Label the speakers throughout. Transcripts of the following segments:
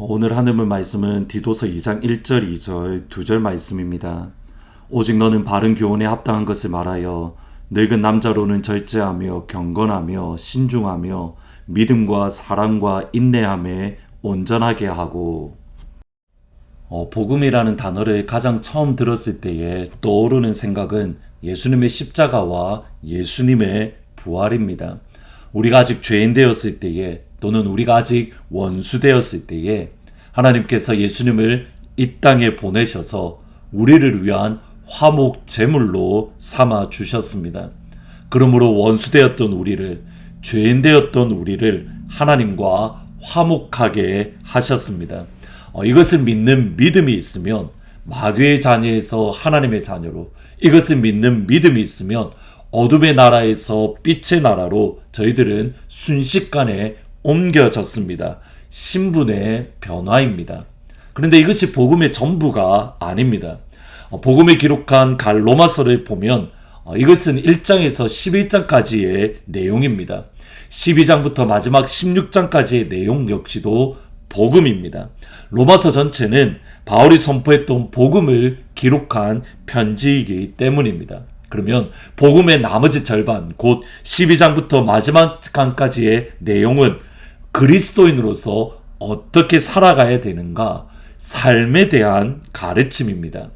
Speaker 1: 오늘 하늘 말씀은 디도서 2장 1절 2절 2절 말씀입니다. 오직 너는 바른 교훈에 합당한 것을 말하여 늙은 남자로는 절제하며 경건하며 신중하며 믿음과 사랑과 인내함에 온전하게 하고. 복음이라는 단어를 가장 처음 들었을 때에 떠오르는 생각은 예수님의 십자가와 예수님의 부활입니다. 우리가 아직 죄인 되었을 때에, 또는 우리가 아직 원수 되었을 때에 하나님께서 예수님을 이 땅에 보내셔서 우리를 위한 화목 제물로 삼아 주셨습니다. 그러므로 원수 되었던 우리를, 죄인 되었던 우리를 하나님과 화목하게 하셨습니다. 이것을 믿는 믿음이 있으면 마귀의 자녀에서 하나님의 자녀로, 이것을 믿는 믿음이 있으면 어둠의 나라에서 빛의 나라로 저희들은 순식간에 옮겨졌습니다. 신분의 변화입니다. 그런데 이것이 복음의 전부가 아닙니다. 복음에 기록한 로마서를 보면 이것은 1장에서 11장까지의 내용입니다. 12장부터 마지막 16장까지의 내용 역시도 복음입니다. 로마서 전체는 바울이 선포했던 복음을 기록한 편지이기 때문입니다. 그러면 복음의 나머지 절반, 곧 12장부터 마지막 장까지의 내용은 그리스도인으로서 어떻게 살아가야 되는가, 삶에 대한 가르침입니다.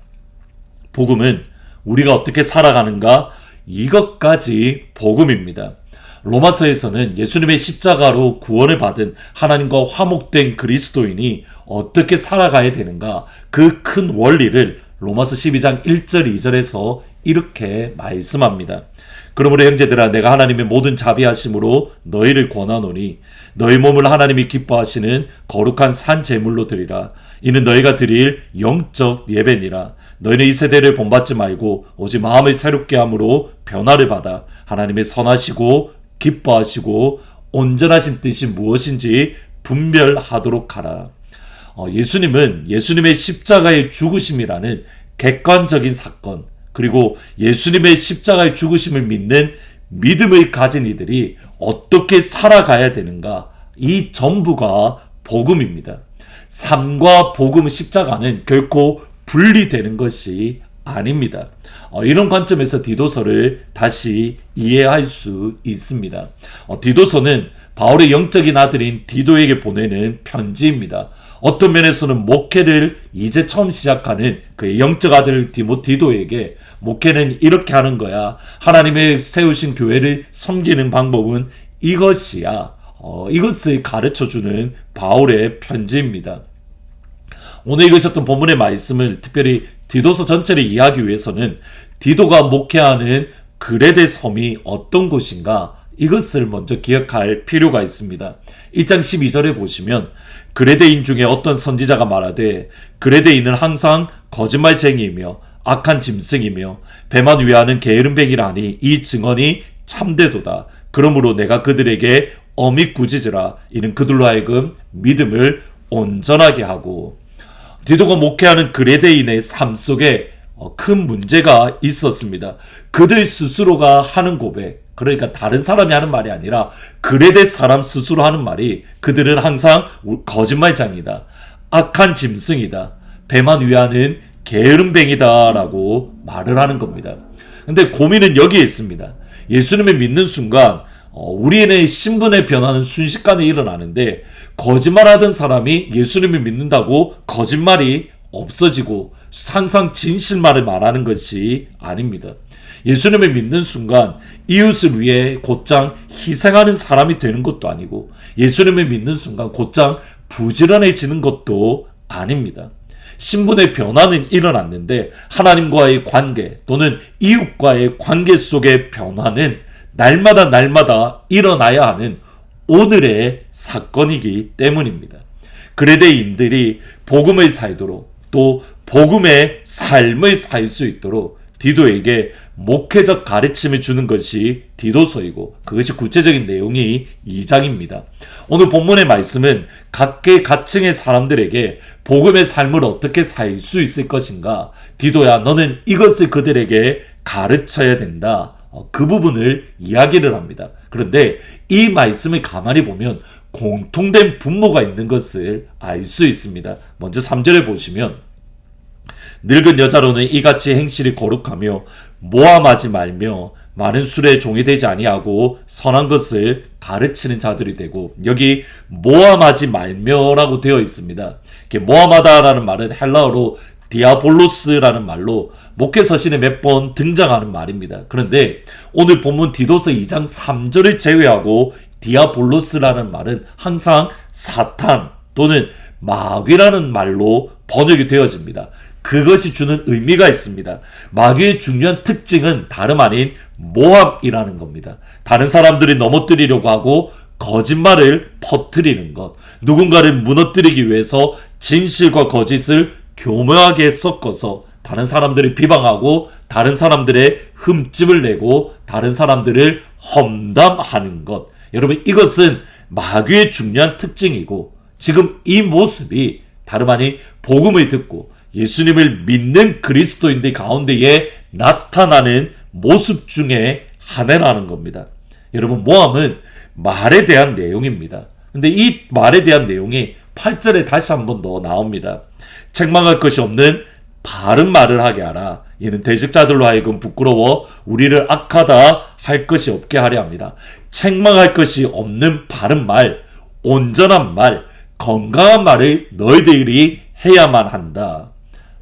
Speaker 1: 복음은 우리가 어떻게 살아가는가, 이것까지 복음입니다. 로마서에서는 예수님의 십자가로 구원을 받은 하나님과 화목된 그리스도인이 어떻게 살아가야 되는가, 그 큰 원리를 로마서 12장 1절 2절에서 이렇게 말씀합니다. 그러므로 형제들아, 내가 하나님의 모든 자비하심으로 너희를 권하노니 너희 몸을 하나님이 기뻐하시는 거룩한 산 제물로 드리라. 이는 너희가 드릴 영적 예배니라. 너희는 이 세대를 본받지 말고 오직 마음을 새롭게 함으로 변화를 받아 하나님의 선하시고 기뻐하시고 온전하신 뜻이 무엇인지 분별하도록 하라. 예수님은 예수님의 십자가의 죽으심이라는 객관적인 사건, 그리고 예수님의 십자가의 죽으심을 믿는 믿음을 가진 이들이 어떻게 살아가야 되는가, 이 전부가 복음입니다. 삶과 복음, 십자가는 결코 분리되는 것이 아닙니다. 이런 관점에서 디도서를 다시 이해할 수 있습니다. 디도서는 바울의 영적인 아들인 디도에게 보내는 편지입니다. 어떤 면에서는 목회를 이제 처음 시작하는 그의 영적 아들 디도에게 목회는 이렇게 하는 거야, 하나님의 세우신 교회를 섬기는 방법은 이것이야, 이것을 가르쳐주는 바울의 편지입니다. 오늘 읽으셨던 본문의 말씀을 특별히 디도서 전체를 이해하기 위해서는 디도가 목회하는 그레데 섬이 어떤 곳인가, 이것을 먼저 기억할 필요가 있습니다. 1장 12절에 보시면 그레데인 중에 어떤 선지자가 말하되 그레데인은 항상 거짓말쟁이이며 악한 짐승이며 배만 위하는 게으름뱅이라니 이 증언이 참되도다. 그러므로 내가 그들에게 엄히 꾸짖으라. 이는 그들로 하여금 믿음을 온전하게 하고. 디도가 목회하는 그레데인의 삶 속에 큰 문제가 있었습니다. 그들 스스로가 하는 고백, 그러니까 다른 사람이 하는 말이 아니라 그레데 사람 스스로 하는 말이, 그들은 항상 거짓말장이다, 악한 짐승이다, 배만 위하는 게으름뱅이다 라고 말을 하는 겁니다. 근데 고민은 여기에 있습니다. 예수님을 믿는 순간 우리의 신분의 변화는 순식간에 일어나는데, 거짓말하던 사람이 예수님을 믿는다고 거짓말이 없어지고 항상 진실말을 말하는 것이 아닙니다. 예수님을 믿는 순간 이웃을 위해 곧장 희생하는 사람이 되는 것도 아니고, 예수님을 믿는 순간 곧장 부지런해지는 것도 아닙니다. 신분의 변화는 일어났는데 하나님과의 관계 또는 이웃과의 관계 속의 변화는 날마다 일어나야 하는 오늘의 사건이기 때문입니다. 그레데인들이 복음을 살도록, 또 복음의 삶을 살 수 있도록 디도에게 목회적 가르침을 주는 것이 디도서이고, 그것이 구체적인 내용이 2장입니다. 오늘 본문의 말씀은 각계 각층의 사람들에게 복음의 삶을 어떻게 살 수 있을 것인가, 디도야 너는 이것을 그들에게 가르쳐야 된다, 그 부분을 이야기를 합니다. 그런데 이 말씀을 가만히 보면 공통된 분모가 있는 것을 알 수 있습니다. 먼저 3절에 보시면 늙은 여자로는 이같이 행실이 거룩하며 모함하지 말며 많은 술에 종이 되지 아니하고 선한 것을 가르치는 자들이 되고, 여기 모함하지 말며라고 되어 있습니다. 모함하다라는 말은 헬라어로 디아볼로스라는 말로 목회 서신에 몇 번 등장하는 말입니다. 그런데 오늘 본문 디도서 2장 3절을 제외하고 디아볼로스라는 말은 항상 사탄 또는 마귀라는 말로 번역이 되어집니다. 그것이 주는 의미가 있습니다. 마귀의 중요한 특징은 다름 아닌 모함이라는 겁니다. 다른 사람들이 넘어뜨리려고 하고 거짓말을 퍼뜨리는 것, 누군가를 무너뜨리기 위해서 진실과 거짓을 교묘하게 섞어서 다른 사람들을 비방하고 다른 사람들의 흠집을 내고 다른 사람들을 험담하는 것. 여러분, 이것은 마귀의 중요한 특징이고, 지금 이 모습이 다름 아닌 복음을 듣고 예수님을 믿는 그리스도인들 가운데에 나타나는 모습 중에 하나라는 겁니다. 여러분, 모함은 말에 대한 내용입니다. 근데 이 말에 대한 내용이 8절에 다시 한 번 더 나옵니다. 책망할 것이 없는 바른 말을 하게 하라. 이는 대적자들로 하여금 부끄러워 우리를 악하다 할 것이 없게 하려 합니다. 책망할 것이 없는 바른 말, 온전한 말, 건강한 말을 너희들이 해야만 한다.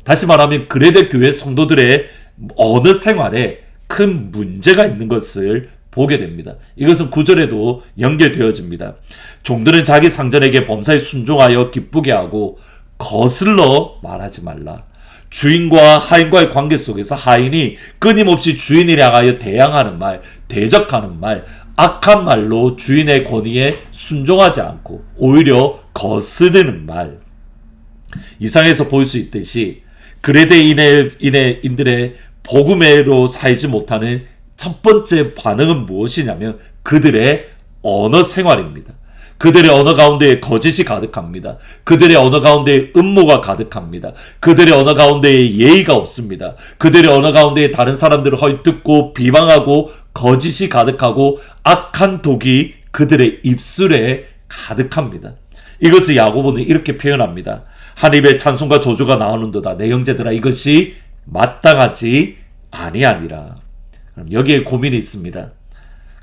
Speaker 1: 다시 말하면 그레데 교회 성도들의 언어 생활에 큰 문제가 있는 것을 보게 됩니다. 이것은 9절에도 연결되어집니다. 종들은 자기 상전에게 범사에 순종하여 기쁘게 하고 거슬러 말하지 말라. 주인과 하인과의 관계 속에서 하인이 끊임없이 주인을 향하여 대항하는 말, 대적하는 말, 악한 말로 주인의 권위에 순종하지 않고 오히려 거스르는 말. 이상에서 볼 수 있듯이 그레데인들의 복음으로 살지 못하는 첫 번째 반응은 무엇이냐면 그들의 언어 생활입니다. 그들의 언어 가운데 거짓이 가득합니다. 그들의 언어 가운데 음모가 가득합니다. 그들의 언어 가운데 예의가 없습니다. 그들의 언어 가운데 다른 사람들을 헐뜯고 비방하고 거짓이 가득하고 악한 독이 그들의 입술에 가득합니다. 이것을 야고보는 이렇게 표현합니다. 한 입에 찬송과 저주가 나오는도다. 내 형제들아, 이것이 마땅하지 아니하니라. 그럼 여기에 고민이 있습니다.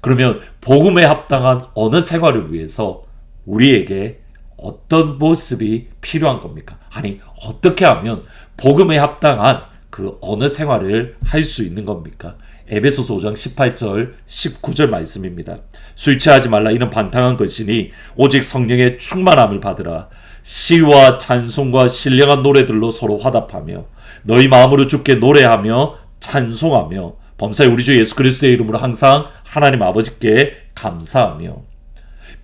Speaker 1: 그러면 복음에 합당한 언어 생활을 위해서 우리에게 어떤 모습이 필요한 겁니까? 아니, 어떻게 하면 복음에 합당한 그 언어 생활을 할 수 있는 겁니까? 에베소서 5장 18절 19절 말씀입니다. 술 취하지 말라. 이는 반탕한 것이니 오직 성령의 충만함을 받으라. 시와 찬송과 신령한 노래들로 서로 화답하며 너희 마음으로 주께 노래하며 찬송하며 범사에 우리 주 예수 그리스도의 이름으로 항상 하나님 아버지께 감사하며.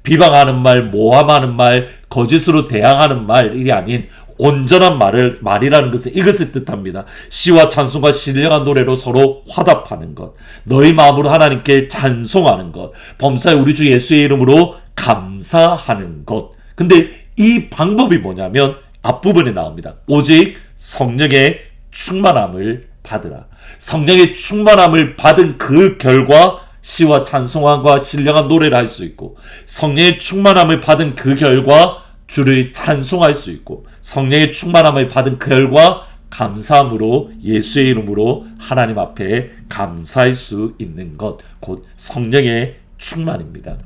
Speaker 1: 비방하는 말, 모함하는 말, 거짓으로 대항하는 말이 아닌 온전한 말이라는 것은 이것을 뜻합니다. 시와 찬송과 신령한 노래로 서로 화답하는 것, 너희 마음으로 하나님께 찬송하는 것, 범사에 우리 주 예수의 이름으로 감사하는 것. 근데 이 방법이 뭐냐면 앞부분에 나옵니다. 오직 성령의 충만함을 받으라. 성령의 충만함을 받은 그 결과 시와 찬송과 신령한 노래를 할 수 있고, 성령의 충만함을 받은 그 결과 주를 찬송할 수 있고, 성령의 충만함을 받은 그 결과 감사함으로 예수의 이름으로 하나님 앞에 감사할 수 있는 것, 곧 성령의 충만입니다.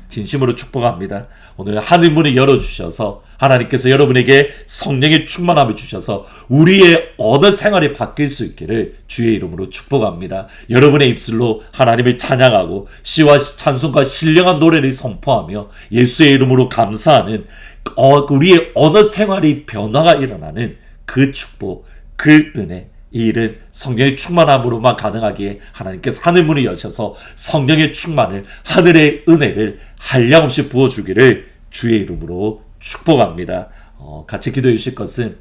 Speaker 1: 진심으로 축복합니다. 오늘 하늘문을 열어주셔서 하나님께서 여러분에게 성령의 충만함을 주셔서 우리의 언어 생활이 바뀔 수 있기를 주의 이름으로 축복합니다. 여러분의 입술로 하나님을 찬양하고 시와 찬송과 신령한 노래를 선포하며 예수의 이름으로 감사하는 우리의 언어 생활이 변화가 일어나는 그 축복, 그 은혜, 이 일은 성령의 충만함으로만 가능하기에 하나님께서 하늘문을 여셔서 성령의 충만을, 하늘의 은혜를 한량없이 부어주기를 주의 이름으로 축복합니다. 같이 기도해 주실 것은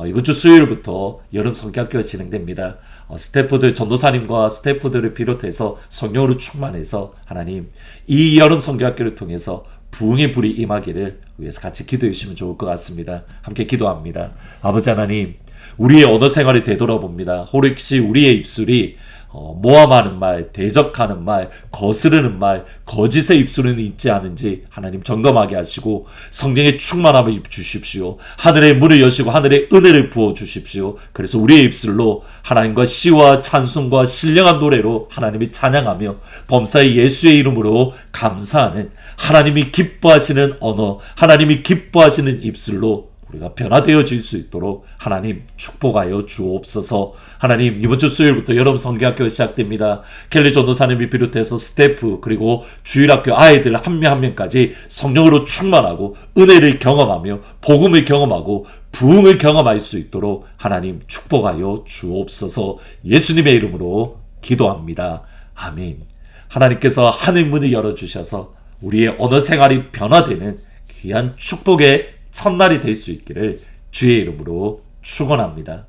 Speaker 1: 이번 주 수요일부터 여름 성경학교가 진행됩니다. 스태프들, 전도사님과 스태프들을 비롯해서 성령으로 충만해서 하나님 이 여름 성경학교를 통해서 부흥의 불이 임하기를 위해서 같이 기도해 주시면 좋을 것 같습니다. 함께 기도합니다. 아버지 하나님, 우리의 언어 생활을 되돌아봅니다. 혹시 우리의 입술이 모함하는 말, 대적하는 말, 거스르는 말, 거짓의 입술은 있지 않은지 하나님 점검하게 하시고 성령의 충만함을 주십시오. 하늘의 문을 여시고 하늘의 은혜를 부어 주십시오. 그래서 우리의 입술로 하나님과 시와 찬송과 신령한 노래로 하나님을 찬양하며 범사의 예수의 이름으로 감사하는, 하나님이 기뻐하시는 언어, 하나님이 기뻐하시는 입술로 우리가 변화되어질 수 있도록 하나님 축복하여 주옵소서. 하나님, 이번 주 수요일부터 여러분 성경학교 시작됩니다. 켈리 전도사님이 비롯해서 스태프 그리고 주일학교 아이들 한 명 한 명까지 성령으로 충만하고 은혜를 경험하며 복음을 경험하고 부흥을 경험할 수 있도록 하나님 축복하여 주옵소서. 예수님의 이름으로 기도합니다. 아멘. 하나님께서 하늘 문을 열어주셔서 우리의 언어 생활이 변화되는 귀한 축복의 첫날이 될 수 있기를 주의 이름으로 축원합니다.